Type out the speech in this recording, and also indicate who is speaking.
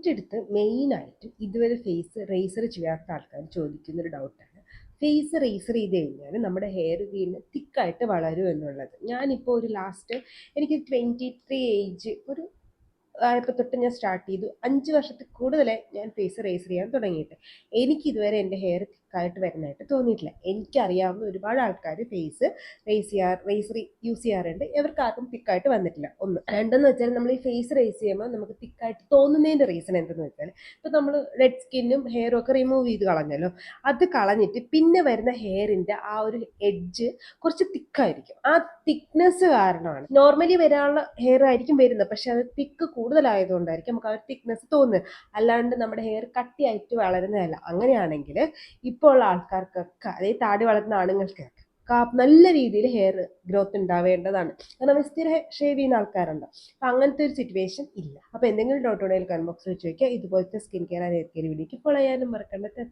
Speaker 1: എൻ്റെ അടുത്ത് മെയിനായിട്ട് ഇതുവരെ ഫേസ് റേസർ ചെയ്യാത്ത ആൾക്കാർ ചോദിക്കുന്നൊരു ഡൗട്ടാണ്, ഫേസ് റേസർ ചെയ്ത് കഴിഞ്ഞാൽ നമ്മുടെ ഹെയർ വീണ്ടും തിക്കായിട്ട് വളരും എന്നുള്ളത്. ഞാനിപ്പോൾ ഒരു ലാസ്റ്റ് എനിക്ക് 23 ഏജ് ഒരു ആയപ്പോൾ തൊട്ട് ഞാൻ സ്റ്റാർട്ട് ചെയ്തു. 5 വർഷത്തിൽ കൂടുതലായി ഞാൻ ഫേസ് റേസർ ചെയ്യാൻ തുടങ്ങിയിട്ട്. എനിക്കിതുവരെ എൻ്റെ ഹെയർ തിക്കായിട്ട് വരുന്നതായിട്ട് തോന്നിയിട്ടില്ല. എനിക്കറിയാവുന്ന ഒരുപാട് ആൾക്കാർ ഫേസ് റേസർ യൂസ് ചെയ്യാറുണ്ട്, ഇവർക്കാർക്കും തിക്കായിട്ട് വന്നിട്ടില്ല. ഒന്ന്. രണ്ടെന്ന് വെച്ചാൽ നമ്മൾ ഈ ഫേസ് റേസ് ചെയ്യുമ്പോൾ നമുക്ക് തിക്കായിട്ട് തോന്നുന്നതിൻ്റെ റീസൺ എന്തെന്ന് വെച്ചാൽ, ഇപ്പോൾ നമ്മൾ ഡെഡ് സ്കിന്നും ഹെയറും ഒക്കെ റിമൂവ് ചെയ്ത് കളഞ്ഞല്ലോ, അത് കളഞ്ഞിട്ട് പിന്നെ വരുന്ന ഹെയറിൻ്റെ ആ ഒരു എഡ്ജ് കുറച്ച് തിക്കായിരിക്കും. ആ തിക്നെസ് കാരണമാണ്. നോർമലി വരാനുള്ള ഹെയർ ആയിരിക്കും വരുന്നത്, പക്ഷെ അത് തിക്ക് കൂടുതലായതുകൊണ്ടായിരിക്കും നമുക്ക് ആ ഒരു തിക്നെസ് തോന്നുന്നത്. അല്ലാണ്ട് നമ്മുടെ ഹെയർ കട്ടിയായിട്ട് വളരുന്നതല്ല. അങ്ങനെയാണെങ്കിൽ ഇപ്പോൾ ഉള്ള ആൾക്കാർക്കൊക്കെ, അതായത് താടി വളർന്ന ആണുങ്ങൾക്ക് നല്ല രീതിയിൽ ഹെയർ ഗ്രോത്ത് ഉണ്ടാവേണ്ടതാണ്. കാരണം സ്ഥിര ഷേവ് ചെയ്യുന്ന ആൾക്കാരുണ്ട്. അപ്പം അങ്ങനത്തെ ഒരു സിറ്റുവേഷൻ ഇല്ല. അപ്പോൾ എന്തെങ്കിലും ഡൗട്ട് ഉണ്ടെങ്കിൽ കമന്റ് ബോക്സിൽ ചോദിക്കുക. ഇതുപോലത്തെ skin care and hair care വീഡിയോക്ക് ഫോളോ ചെയ്യാനും മറക്കണ്ട.